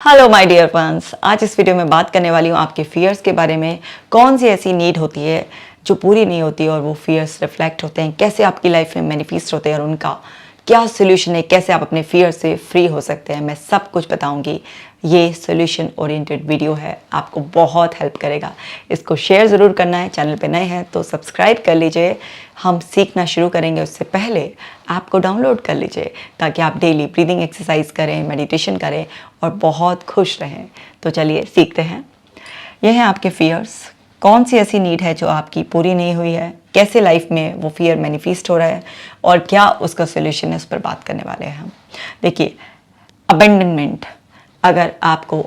Hello my dear friends, आज इस video में बात करने वाली हूँ आपके फियर्स के बारे में। कौन सी ऐसी नीड होती है जो पूरी नहीं होती और वो फियर्स रिफ्लेक्ट होते हैं, कैसे आपकी लाइफ में मैनिफेस्ट होते हैं और उनका क्या सोल्यूशन है, कैसे आप अपने फियर से फ्री हो सकते हैं, मैं सब कुछ बताऊंगी। ये सोल्यूशन ओरिएंटेड वीडियो है, आपको बहुत हेल्प करेगा। इसको शेयर ज़रूर करना है। चैनल पे नए हैं तो सब्सक्राइब कर लीजिए। हम सीखना शुरू करेंगे उससे पहले ऐप को डाउनलोड कर लीजिए ताकि आप डेली ब्रीदिंग एक्सरसाइज करें, मेडिटेशन करें और बहुत खुश रहें। तो चलिए सीखते हैं। ये हैं आपके फियर्स। कौन सी ऐसी नीड है जो आपकी पूरी नहीं हुई है, कैसे लाइफ में वो फियर मैनिफेस्ट हो रहा है और क्या उसका सोल्यूशन है, उस पर बात करने वाले हैं हम। देखिए, अबेंडनमेंट। अगर आपको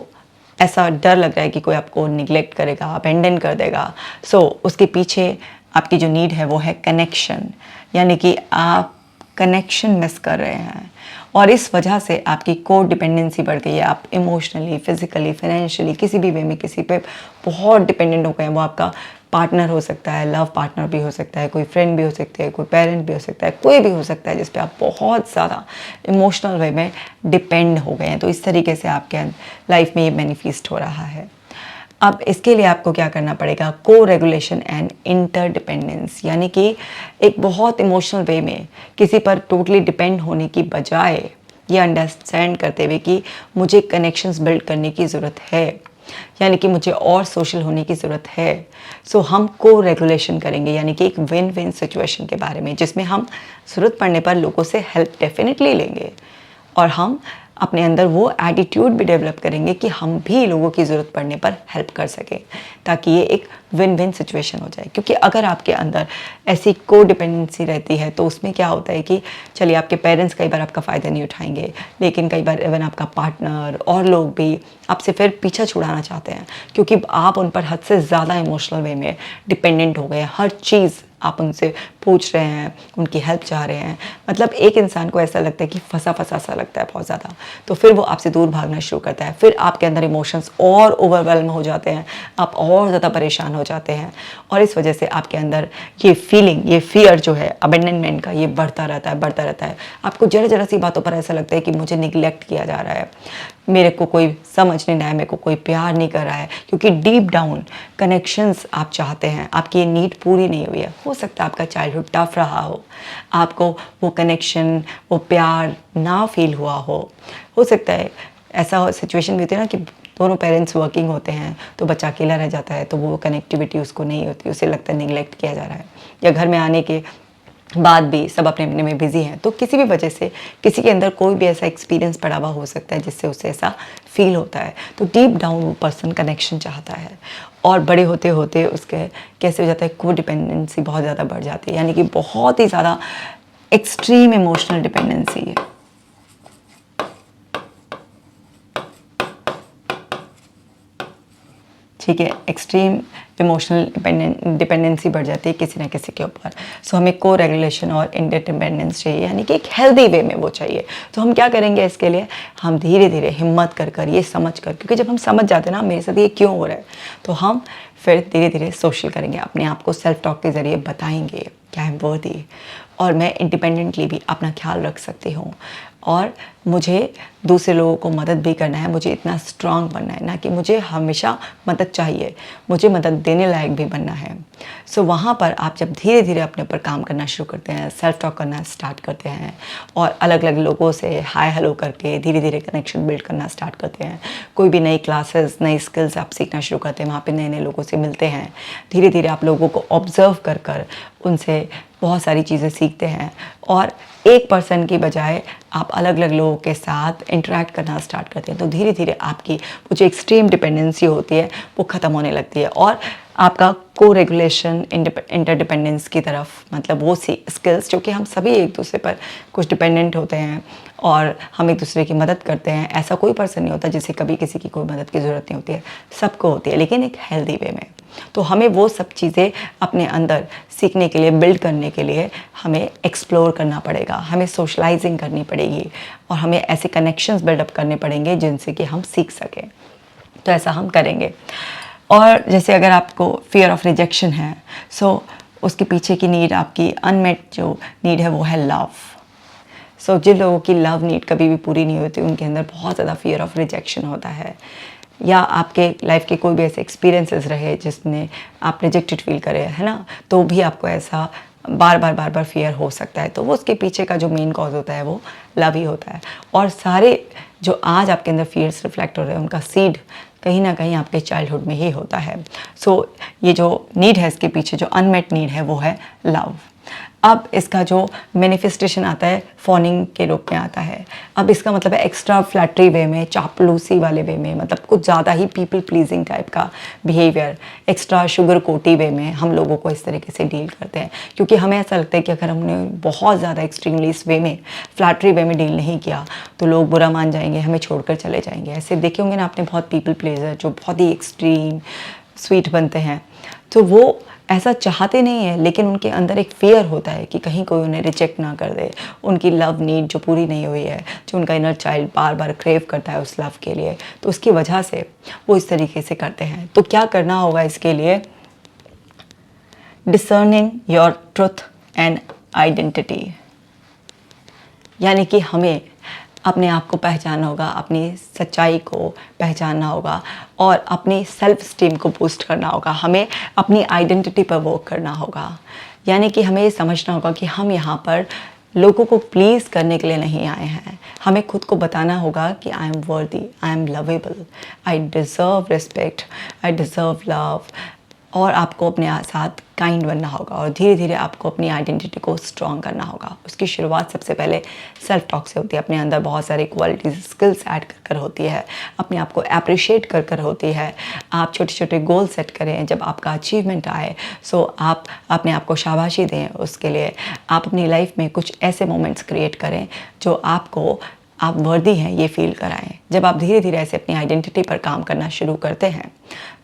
ऐसा डर लग रहा है कि कोई आपको निगलेक्ट करेगा, अबेंडन कर देगा, सो उसके पीछे आपकी जो नीड है वो है कनेक्शन। यानी कि आप कनेक्शन मिस कर रहे हैं और इस वजह से आपकी को डिपेंडेंसी बढ़ गई है। आप इमोशनली, फिजिकली, फाइनेंशियली किसी भी वे में किसी पे बहुत डिपेंडेंट हो गए हैं। वो आपका पार्टनर हो सकता है, लव पार्टनर भी हो सकता है, कोई फ्रेंड भी हो सकता है, कोई पेरेंट भी हो सकता है, कोई भी हो सकता है जिस पे आप बहुत ज़्यादा इमोशनल वे में डिपेंड हो गए हैं। तो इस तरीके से आपके लाइफ में ये मैनिफेस्ट हो रहा है। अब इसके लिए आपको क्या करना पड़ेगा, को रेगुलेशन एंड इंटरडिपेंडेंस। यानी कि एक बहुत इमोशनल वे में किसी पर टोटली डिपेंड होने की बजाय ये अंडरस्टैंड करते हुए कि मुझे कनेक्शंस बिल्ड करने की ज़रूरत है, यानी कि मुझे और सोशल होने की ज़रूरत है। सो हम को रेगुलेशन करेंगे, यानी कि एक विन विन सिचुएशन के बारे में, जिसमें हम ज़रूरत पड़ने पर लोगों से हेल्प डेफिनेटली लेंगे और हम अपने अंदर वो एटीट्यूड भी डेवलप करेंगे कि हम भी लोगों की ज़रूरत पड़ने पर हेल्प कर सकें, ताकि ये एक विन विन सिचुएशन हो जाए। क्योंकि अगर आपके अंदर ऐसी को डिपेंडेंसी रहती है तो उसमें क्या होता है कि चलिए, आपके पेरेंट्स कई बार आपका फ़ायदा नहीं उठाएंगे, लेकिन कई बार इवन आपका पार्टनर और लोग भी आपसे फिर पीछा छुड़ाना चाहते हैं, क्योंकि आप उन पर हद से ज़्यादा इमोशनल वे में डिपेंडेंट हो गए हैं। हर चीज़ आप उनसे पूछ रहे हैं, उनकी हेल्प चाह रहे हैं। मतलब एक इंसान को ऐसा लगता है कि फंसा फंसा सा लगता है बहुत ज़्यादा, तो फिर वो आपसे दूर भागना शुरू करता है। फिर आपके अंदर इमोशंस और ओवरवेल्म हो जाते हैं, आप और ज़्यादा परेशान हो जाते हैं और इस वजह से आपके अंदर ये फीलिंग, ये फियर जो है अबेंडनमेंट का, ये बढ़ता रहता है, बढ़ता रहता है। आपको जरा जरा सी बातों पर ऐसा लगता है कि मुझे निगलेक्ट किया जा रहा है, मेरे को कोई समझ नहीं रहा है, मेरे को कोई प्यार नहीं कर रहा है, क्योंकि डीप डाउन कनेक्शंस आप चाहते हैं। आपकी ये नीड पूरी नहीं हुई है। हो सकता है आपका चाइल्डहुड टफ रहा हो, आपको वो कनेक्शन, वो प्यार ना फील हुआ हो सकता है ऐसा सिचुएशन भी होती है ना कि दोनों पेरेंट्स वर्किंग होते हैं तो बच्चा अकेला रह जाता है, तो वो कनेक्टिविटी उसको नहीं होती, उसे लगता है निगलेक्ट किया जा रहा है, या घर में आने के बाद भी सब अपने अपने में बिजी हैं। तो किसी भी वजह से किसी के अंदर कोई भी ऐसा एक्सपीरियंस पड़ा हुआ हो सकता है जिससे उसे ऐसा फील होता है। तो डीप डाउन वो पर्सन कनेक्शन चाहता है और बड़े होते होते उसके कैसे हो जाता है, को डिपेंडेंसी बहुत ज़्यादा बढ़ जाती है, यानी कि बहुत ही ज़्यादा एक्सट्रीम इमोशनल डिपेंडेंसी है। ठीक है, एक्सट्रीम इमोशनल डिपेंडेंसी बढ़ जाती है किसी ना किसी के ऊपर। सो हमें को रेगुलेशन और इंटरडिपेंडेंस चाहिए, यानी कि एक हेल्दी वे में वो चाहिए। तो हम क्या करेंगे इसके लिए, हम धीरे धीरे हिम्मत कर कर, ये समझ कर, क्योंकि जब हम समझ जाते हैं ना मेरे साथ ये क्यों हो रहा है, तो हम फिर धीरे धीरे सोशल करेंगे, अपने आप को सेल्फ टॉक के ज़रिए बताएंगे क्या है वर्दी, और मैं इंडिपेंडेंटली भी अपना ख्याल रख सकती हूँ और मुझे दूसरे लोगों को मदद भी करना है। मुझे इतना स्ट्रांग बनना है ना कि मुझे हमेशा मदद चाहिए, मुझे मदद देने लायक भी बनना है। सो वहाँ पर आप जब धीरे धीरे अपने ऊपर काम करना शुरू करते हैं, सेल्फ टॉक करना स्टार्ट करते हैं और अलग अलग लोगों से हाय हेलो करके धीरे धीरे कनेक्शन बिल्ड करना स्टार्ट करते हैं। कोई भी नई क्लासेस, नई स्किल्स आप सीखना शुरू करते हैं, वहाँ पे नए नए लोगों से मिलते हैं। धीरे धीरे आप लोगों को ऑब्जर्व कर कर उनसे बहुत सारी चीज़ें सीखते हैं और एक पर्सन की बजाय आप अलग अलग लोगों के साथ इंटरेक्ट करना स्टार्ट करते हैं। तो धीरे धीरे आपकी वो जो एक्सट्रीम डिपेंडेंसी होती है वो ख़त्म होने लगती है और आपका को रेगुलेशन, इंटरडिपेंडेंस की तरफ, मतलब वो स्किल्स जो कि हम सभी एक दूसरे पर कुछ डिपेंडेंट होते हैं और हम एक दूसरे की मदद करते हैं। ऐसा कोई पर्सन नहीं होता जिसे कभी किसी की कोई मदद की ज़रूरत नहीं होती है, सबको होती है, लेकिन एक हेल्दी वे में। तो हमें वो सब चीज़ें अपने अंदर सीखने के लिए, बिल्ड करने के लिए हमें एक्सप्लोर करना पड़ेगा, हमें सोशलाइजिंग करनी पड़ेगी और हमें ऐसे कनेक्शंस बिल्डअप करने पड़ेंगे जिनसे कि हम सीख सकें। तो ऐसा हम करेंगे। और जैसे अगर आपको फियर ऑफ रिजेक्शन है, सो उसके पीछे की नीड, आपकी अनमेट जो नीड है वो है लव। सो जिन लोगों की लव नीड कभी भी पूरी नहीं होती उनके अंदर बहुत ज़्यादा फियर ऑफ रिजेक्शन होता है, या आपके लाइफ के कोई भी ऐसे एक्सपीरियंसेस रहे जिसने आप रिजेक्टेड फील करे, है ना, तो भी आपको ऐसा बार बार फियर हो सकता है। तो वो उसके पीछे का जो मेन कॉज होता है वो लव ही होता है। और सारे जो आज आपके अंदर फियर्स रिफ्लेक्ट हो रहे हैं उनका सीड कहीं ना कहीं आपके चाइल्डहुड में ही होता है। सो ये जो नीड है, इसके पीछे जो अनमेट नीड है वो है लव। अब इसका जो मैनिफेस्टेशन आता है फॉनिंग के रूप में आता है। अब इसका मतलब है एक्स्ट्रा फ्लैटरी वे में, चापलूसी वाले वे में, मतलब कुछ ज़्यादा ही पीपल प्लीजिंग टाइप का बिहेवियर, एक्स्ट्रा शुगर कोटी वे में हम लोगों को इस तरीके से डील करते हैं। क्योंकि हमें ऐसा लगता है कि अगर हमने बहुत ज़्यादा एक्सट्रीमली इस वे में, फ्लैटरी वे में डील नहीं किया तो लोग बुरा मान जाएंगे, हमें छोड़कर चले जाएंगे। ऐसे देखे होंगे ना आपने बहुत पीपल प्लेजर जो बहुत ही एक्सट्रीम स्वीट बनते हैं, तो वो ऐसा चाहते नहीं है, लेकिन उनके अंदर एक फियर होता है कि कहीं कोई उन्हें रिजेक्ट ना कर दे, उनकी लव नीड जो पूरी नहीं हुई है, जो उनका इनर चाइल्ड बार बार क्रेव करता है उस लव के लिए, तो उसकी वजह से वो इस तरीके से करते हैं। तो क्या करना होगा इसके लिए? Discerning your truth and identity, यानी कि हमें अपने आप को पहचानना होगा, अपनी सच्चाई को पहचानना होगा और अपनी सेल्फ स्टीम को बूस्ट करना होगा। हमें अपनी आइडेंटिटी पर वर्क करना होगा, यानी कि हमें ये समझना होगा कि हम यहाँ पर लोगों को प्लीज़ करने के लिए नहीं आए हैं। हमें खुद को बताना होगा कि आई एम वर्दी, I am lovable, I deserve respect, I deserve love. और आपको अपने साथ काइंड बनना होगा और धीरे धीरे आपको अपनी आइडेंटिटी को स्ट्रॉन्ग करना होगा। उसकी शुरुआत सबसे पहले सेल्फ टॉक से होती है। अपने अंदर बहुत सारी क्वालिटीज़, स्किल्स ऐड कर होती है, अपने आप को अप्रिशिएट कर होती है। आप छोटे छोटे गोल सेट करें, जब आपका अचीवमेंट आए सो आप अपने आप को शाबाशी दें। उसके लिए आप अपनी लाइफ में कुछ ऐसे मोमेंट्स क्रिएट करें जो आपको आप वर्दी हैं ये फील कराएं। जब आप धीरे धीरे ऐसे अपनी आइडेंटिटी पर काम करना शुरू करते हैं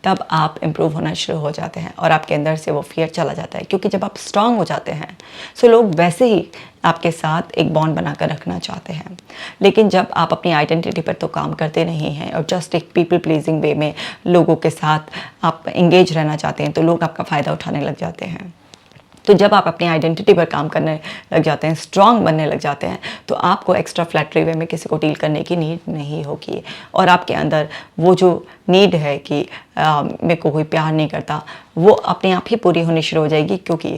तब आप इम्प्रूव होना शुरू हो जाते हैं और आपके अंदर से वो फियर चला जाता है। क्योंकि जब आप स्ट्रांग हो जाते हैं सो लोग वैसे ही आपके साथ एक बॉन्ड बनाकर रखना चाहते हैं। लेकिन जब आप अपनी आइडेंटिटी पर तो काम करते नहीं हैं और जस्ट एक पीपल प्लीजिंग वे में लोगों के साथ आप इंगेज रहना चाहते हैं तो लोग आपका फ़ायदा उठाने लग जाते हैं। तो जब आप अपनी आइडेंटिटी पर काम करने लग जाते हैं, स्ट्रांग बनने लग जाते हैं, तो आपको एक्स्ट्रा फ्लैटरी वे में किसी को डील करने की नीड नहीं होगी और आपके अंदर वो जो नीड है कि मेरे को कोई प्यार नहीं करता, वो अपने आप ही पूरी होनी शुरू हो जाएगी। क्योंकि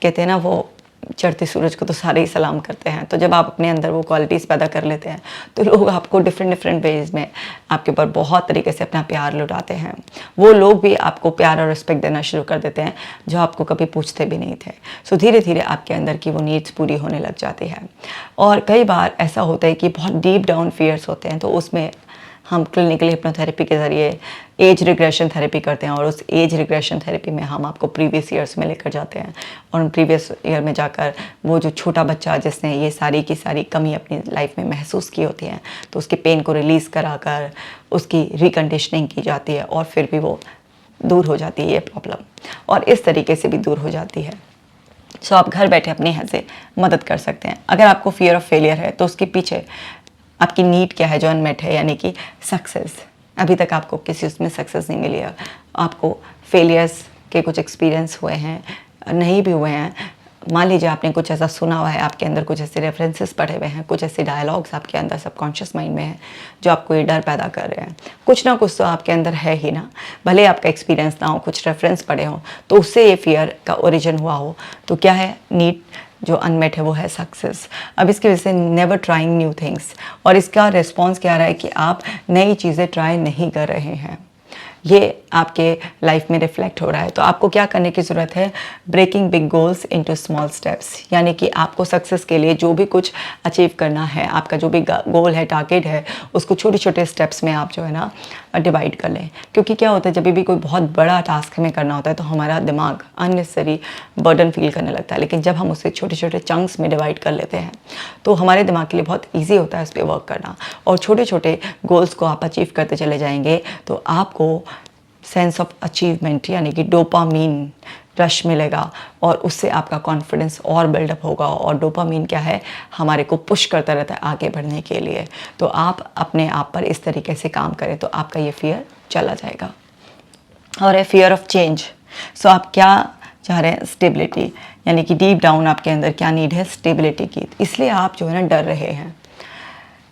कहते हैं ना, वो चढ़ते सूरज को तो सारे ही सलाम करते हैं। तो जब आप अपने अंदर वो क्वालिटीज़ पैदा कर लेते हैं तो लोग आपको डिफरेंट वेज में आपके ऊपर बहुत तरीके से अपना प्यार लुटाते हैं। वो लोग भी आपको प्यार और रिस्पेक्ट देना शुरू कर देते हैं जो आपको कभी पूछते भी नहीं थे। सो धीरे धीरे आपके अंदर की वो नीड्स पूरी होने लग जाती है। और कई बार ऐसा होता है कि बहुत डीप डाउन फियर्स होते हैं, तो उसमें हम क्लिनिकली हिप्नोथेरेपी के ज़रिए एज रिग्रेशन थेरेपी करते हैं और उस एज रिग्रेशन थेरेपी में हम आपको प्रीवियस ईयर्स में लेकर जाते हैं और उन प्रीवियस ईयर में जाकर वो जो छोटा बच्चा जिसने ये सारी की सारी कमी अपनी लाइफ में महसूस की होती है तो उसके पेन को रिलीज़ कराकर उसकी रिकंडीशनिंग की जाती है और फिर भी वो दूर हो जाती है ये प्रॉब्लम, और इस तरीके से भी दूर हो जाती है। सो आप घर बैठे अपने यहाँ से मदद कर सकते हैं। अगर आपको फियर ऑफ फेलियर है तो उसके पीछे आपकी नीड क्या है जो अनमेट है, यानी कि सक्सेस। अभी तक आपको किसी उसमें सक्सेस नहीं मिली है, आपको फेलियर्स के कुछ एक्सपीरियंस हुए हैं, नहीं भी हुए हैं। मान लीजिए आपने कुछ ऐसा सुना हुआ है, आपके अंदर कुछ ऐसे रेफरेंसेस पढ़े हुए हैं, कुछ ऐसे डायलॉग्स आपके अंदर सबकॉन्शियस माइंड में हैं जो आपको ये डर पैदा कर रहे हैं। कुछ ना कुछ तो आपके अंदर है ही ना, भले आपका एक्सपीरियंस ना हो, कुछ रेफरेंस पढ़े हो तो उससे ये फियर का ओरिजिन हुआ हो। तो क्या है नीड जो अनमेट है वो है सक्सेस। अब इसकी वजह से नेवर ट्राइंग न्यू थिंग्स, और इसका रिस्पॉन्स क्या रहा है कि आप नई चीज़ें ट्राई नहीं कर रहे हैं, ये आपके लाइफ में रिफ्लेक्ट हो रहा है। तो आपको क्या करने की ज़रूरत है? Breaking big goals into small steps, यानी कि आपको सक्सेस के लिए जो भी कुछ अचीव करना है, आपका जो भी गोल है, टारगेट है, उसको छोटे छोटे स्टेप्स में आप जो है ना डिवाइड कर लें। क्योंकि क्या होता है, जब भी कोई बहुत बड़ा टास्क हमें करना होता है तो हमारा दिमाग अननेसेसरी बर्डन फील करने लगता है। लेकिन जब हम उसे छोटे छोटे चंक्स में डिवाइड कर लेते हैं तो हमारे दिमाग के लिए बहुत ईजी होता है उस पर वर्क करना, और छोटे छोटे गोल्स को आप अचीव करते चले जाएंगे तो आपको सेंस ऑफ अचीवमेंट यानी कि डोपामीन रश मिलेगा और उससे आपका कॉन्फिडेंस और बिल्डअप होगा। और डोपामीन क्या है, हमारे को पुश करता रहता है आगे बढ़ने के लिए। तो आप अपने आप पर इस तरीके से काम करें तो आपका ये फियर चला जाएगा। और है फियर ऑफ चेंज। सो आप क्या चाह रहे हैं स्टेबिलिटी, यानी कि डीप डाउन आपके अंदर क्या नीड है, स्टेबिलिटी की, इसलिए आप जो है ना डर रहे हैं।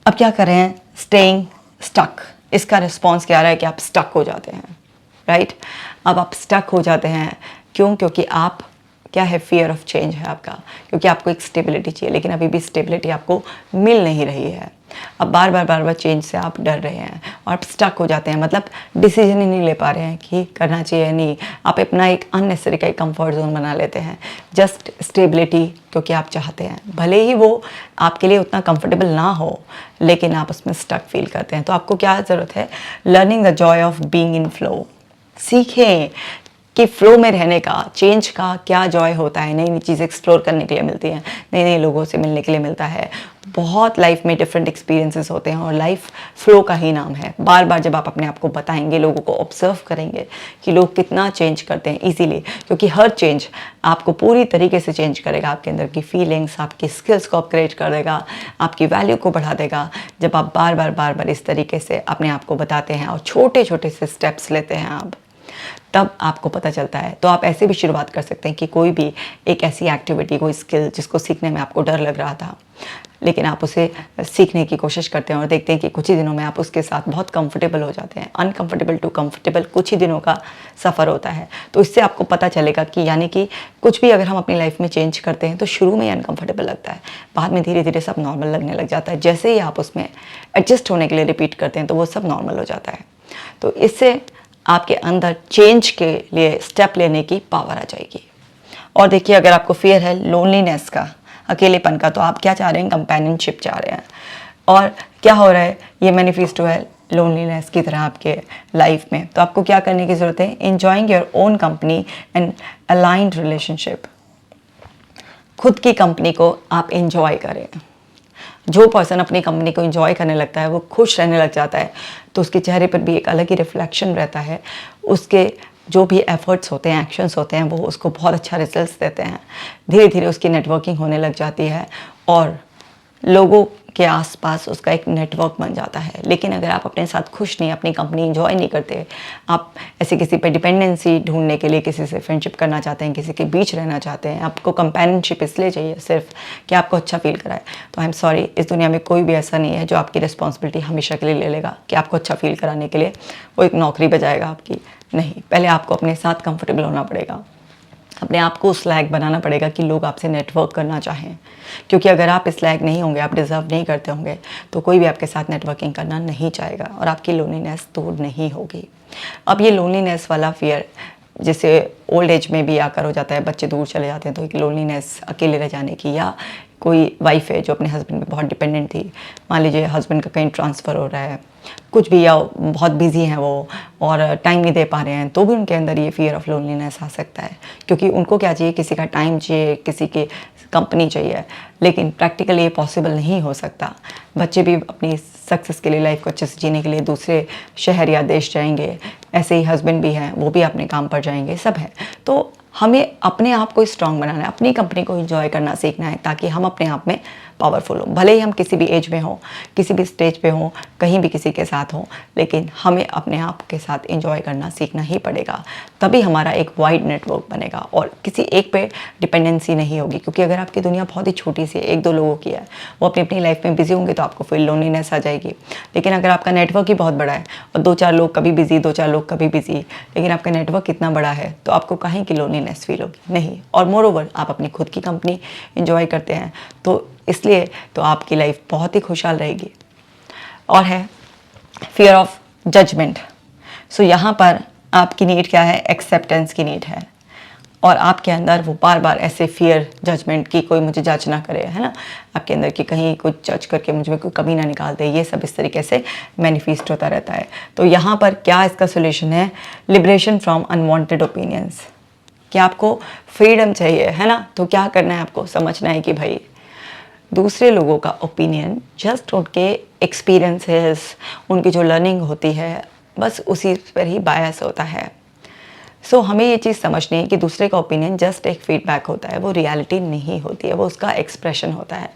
अब क्या कर रहे हैं, स्टेइंग स्टक, इसका रिस्पॉन्स क्या आ रहा है कि आप स्टक हो जाते हैं, राइट। अब आप स्टक हो जाते हैं क्यों, क्योंकि आप क्या है, फियर ऑफ चेंज है आपका, क्योंकि आपको एक स्टेबिलिटी चाहिए, लेकिन अभी भी स्टेबिलिटी आपको मिल नहीं रही है। अब बार बार चेंज से आप डर रहे हैं और आप स्टक हो जाते हैं, मतलब डिसीजन ही नहीं ले पा रहे हैं कि करना चाहिए नहीं। आप अपना एक अननेसेसरी का एक कंफर्ट जोन बना लेते हैं, जस्ट स्टेबिलिटी क्योंकि आप चाहते हैं, भले ही वो आपके लिए उतना कंफर्टेबल ना हो, लेकिन आप उसमें स्टक फील करते हैं। तो आपको क्या ज़रूरत है, learning the Joy of being in flow. सीखें कि फ्लो में रहने का, चेंज का क्या जॉय होता है, नई नई चीज़ें एक्सप्लोर करने के लिए मिलती हैं, नए नए लोगों से मिलने के लिए मिलता है, बहुत लाइफ में डिफरेंट एक्सपीरियंसेस होते हैं और लाइफ फ्लो का ही नाम है। बार बार जब आप अपने आप को बताएंगे, लोगों को ऑब्जर्व करेंगे कि लोग कितना चेंज करते हैं इजीली, क्योंकि हर चेंज आपको पूरी तरीके से चेंज करेगा, आपके अंदर की फीलिंग्स, आपकी स्किल्स को अपग्रेड कर देगा, आपकी वैल्यू को बढ़ा देगा। जब आप बार बार इस तरीके से अपने आप को बताते हैं और छोटे छोटे से स्टेप्स लेते हैं आप, तब आपको पता चलता है। तो आप ऐसे भी शुरुआत कर सकते हैं कि कोई भी एक ऐसी एक्टिविटी, कोई स्किल जिसको सीखने में आपको डर लग रहा था, लेकिन आप उसे सीखने की कोशिश करते हैं और देखते हैं कि कुछ ही दिनों में आप उसके साथ बहुत कंफर्टेबल हो जाते हैं। अनकंफर्टेबल टू कंफर्टेबल कुछ ही दिनों का सफ़र होता है। तो इससे आपको पता चलेगा कि यानी कि कुछ भी अगर हम अपनी लाइफ में चेंज करते हैं तो शुरू में ही अनकंफर्टेबल लगता है, बाद में धीरे धीरे सब नॉर्मल लगने लग जाता है। जैसे ही आप उसमें एडजस्ट होने के लिए रिपीट करते हैं तो वो सब नॉर्मल हो जाता है। तो इससे आपके अंदर चेंज के लिए स्टेप लेने की पावर आ जाएगी। और देखिए, अगर आपको फियर है लोनलीनेस का, अकेलेपन का, तो आप क्या चाह रहे हैं, कंपेनियनशिप चाह रहे हैं। और क्या हो रहा है, ये मैनिफेस्टो है लोनलीनेस की तरह आपके लाइफ में। तो आपको क्या करने की ज़रूरत है, enjoying your own company and aligned relationship. खुद की कंपनी को आप एंजॉय करें। जो पर्सन अपनी कंपनी को एंजॉय करने लगता है, वो खुश रहने लग जाता है, तो उसके चेहरे पर भी एक अलग ही रिफ्लेक्शन रहता है। उसके जो भी एफर्ट्स होते हैं, एक्शंस होते हैं, वो उसको बहुत अच्छा रिजल्ट्स देते हैं। धीरे धीरे उसकी नेटवर्किंग होने लग जाती है और लोगों के आसपास उसका एक नेटवर्क बन जाता है। लेकिन अगर आप अपने साथ खुश नहीं, अपनी कंपनी एंजॉय नहीं करते, आप ऐसे किसी पे डिपेंडेंसी ढूंढने के लिए किसी से फ्रेंडशिप करना चाहते हैं, किसी के बीच रहना चाहते हैं, आपको कंपेनियनशिप इसलिए चाहिए सिर्फ कि आपको अच्छा फील कराए, तो आई एम सॉरी, इस दुनिया में कोई भी ऐसा नहीं है जो आपकी रिस्पॉन्सिबिलिटी हमेशा के लिए ले लेगा कि आपको अच्छा फील कराने के लिए वो एक नौकरी बजाएगा आपकी। नहीं, पहले आपको अपने साथ कंफर्टेबल होना पड़ेगा, अपने आप को उस लायक बनाना पड़ेगा कि लोग आपसे नेटवर्क करना चाहें। क्योंकि अगर आप इस लायक नहीं होंगे, आप डिज़र्व नहीं करते होंगे, तो कोई भी आपके साथ नेटवर्किंग करना नहीं चाहेगा और आपकी लोनलीनेस दूर नहीं होगी। अब ये लोनलीनेस वाला फियर जैसे ओल्ड एज में भी आकर हो जाता है, बच्चे दूर चले जाते हैं तो एक लोनलीनेस, अकेले रह जाने की, या कोई वाइफ है जो अपने हस्बैंड पे बहुत डिपेंडेंट थी, मान लीजिए हस्बैंड का कहीं ट्रांसफ़र हो रहा है, कुछ भी, या बहुत बिजी हैं वो और टाइम नहीं दे पा रहे हैं, तो भी उनके अंदर ये फियर ऑफ लोनलीनेस आ सकता है। क्योंकि उनको क्या चाहिए, किसी का टाइम चाहिए, किसी की कंपनी चाहिए, लेकिन प्रैक्टिकली ये पॉसिबल नहीं हो सकता। बच्चे भी अपनी सक्सेस के लिए, लाइफ को अच्छे से जीने के लिए दूसरे शहर या देश जाएंगे, ऐसे ही हस्बैंड भी हैं, वो भी अपने काम पर जाएंगे, सब है। तो हमें अपने आप को स्ट्रांग बनाना है, अपनी कंपनी को एंजॉय करना सीखना है, ताकि हम अपने आप में पावरफुल हो। भले ही हम किसी भी एज में हो, किसी भी स्टेज पे हो, कहीं भी किसी के साथ हो, लेकिन हमें अपने आप के साथ एंजॉय करना सीखना ही पड़ेगा। तभी हमारा एक वाइड नेटवर्क बनेगा और किसी एक पे डिपेंडेंसी नहीं होगी। क्योंकि अगर आपकी दुनिया बहुत ही छोटी सी है, एक दो लोगों की है, वो अपनी अपनी लाइफ में बिजी होंगे, तो आपको फिर लोनलीनेस आ जाएगी। लेकिन अगर आपका नेटवर्क ही बहुत बड़ा है और दो चार लोग कभी बिजी, दो चार लोग कभी बिजी, लेकिन आपका नेटवर्क इतना बड़ा है, तो आपको कहीं की लोनलीनेस फील होगी नहीं। और मोर ओवर, आप अपनी खुद की कंपनी एंजॉय करते हैं, तो इसलिए तो आपकी लाइफ बहुत ही खुशहाल रहेगी। और है फियर ऑफ जजमेंट। सो यहाँ पर आपकी नीड क्या है, एक्सेप्टेंस की नीड है। और आपके अंदर वो बार बार ऐसे फियर जजमेंट की, कोई मुझे जज ना करे, है ना, आपके अंदर की कहीं कुछ जज करके मुझ में कोई कमी ना निकाल दे, ये सब इस तरीके से मैनिफेस्ट होता रहता है। तो यहाँ पर क्या इसका सोल्यूशन है, लिबरेशन फ्रॉम अनवांटेड ओपिनियंस। कि आपको फ्रीडम चाहिए, है ना, तो क्या करना है, आपको समझना है कि भाई दूसरे लोगों का ओपिनियन जस्ट उनके एक्सपीरियंसेस, उनकी जो लर्निंग होती है, बस उसी पर ही बायस होता है। सो हमें ये चीज़ समझनी है कि दूसरे का ओपिनियन जस्ट एक फीडबैक होता है, वो रियलिटी नहीं होती है, वो उसका एक्सप्रेशन होता है।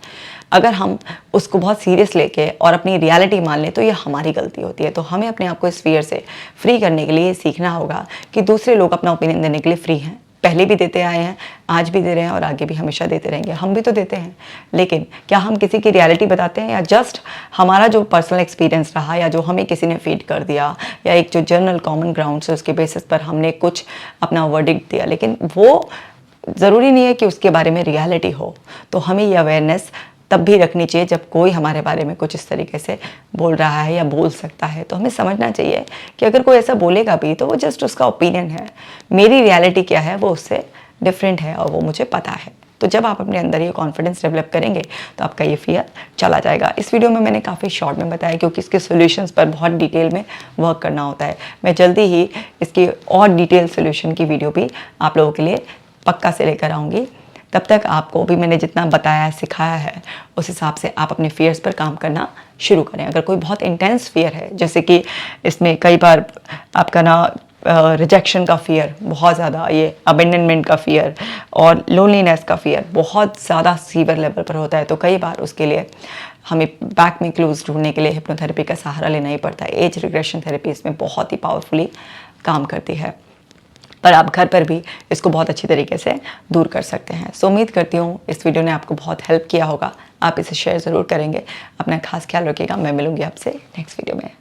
अगर हम उसको बहुत सीरियस लेके और अपनी रियलिटी मान लें तो ये हमारी गलती होती है। तो हमें अपने आप को इस फियर से फ्री करने के लिए सीखना होगा कि दूसरे लोग अपना ओपिनियन देने के लिए फ्री हैं, पहले भी देते आए हैं, आज भी दे रहे हैं और आगे भी हमेशा देते रहेंगे। हम भी तो देते हैं, लेकिन क्या हम किसी की रियलिटी बताते हैं या जस्ट हमारा जो पर्सनल एक्सपीरियंस रहा या जो हमें किसी ने फीड कर दिया या एक जो जनरल कॉमन ग्राउंड है उसके बेसिस पर हमने कुछ अपना वर्डिक्ट दिया, लेकिन वो ज़रूरी नहीं है कि उसके बारे में रियलिटी हो। तो हमें ये अवेयरनेस तब भी रखनी चाहिए जब कोई हमारे बारे में कुछ इस तरीके से बोल रहा है या बोल सकता है, तो हमें समझना चाहिए कि अगर कोई ऐसा बोलेगा भी तो वो जस्ट उसका ओपिनियन है, मेरी रियलिटी क्या है वो उससे डिफरेंट है और वो मुझे पता है। तो जब आप अपने अंदर ये कॉन्फिडेंस डेवलप करेंगे तो आपका ये फियर चला जाएगा। इस वीडियो में मैंने काफ़ी शॉर्ट में बताया क्योंकि इसके सॉल्यूशंस पर बहुत डिटेल में वर्क करना होता है। मैं जल्दी ही इसकी और डिटेल सॉल्यूशन की वीडियो भी आप लोगों के लिए पक्का से लेकर आऊँगी। तब तक आपको भी मैंने जितना बताया सिखाया है उस हिसाब से आप अपने फियर्स पर काम करना शुरू करें। अगर कोई बहुत इंटेंस फियर है, जैसे कि इसमें कई बार आपका ना रिजेक्शन का फियर बहुत ज़्यादा, ये अबेंडनमेंट का फियर और लोनलीनेस का फियर बहुत ज़्यादा सीवियर लेवल पर होता है, तो कई बार उसके लिए हमें बैक में क्लूज ढूंढने के लिए हिप्नोथेरेपी का सहारा लेना ही पड़ता है। एज रिग्रेशन थेरेपी इसमें बहुत ही पावरफुली काम करती है, पर आप घर पर भी इसको बहुत अच्छी तरीके से दूर कर सकते हैं। सो उम्मीद करती हूँ इस वीडियो ने आपको बहुत हेल्प किया होगा। आप इसे शेयर ज़रूर करेंगे। अपना खास ख्याल रखिएगा। मैं मिलूंगी आपसे नेक्स्ट वीडियो में।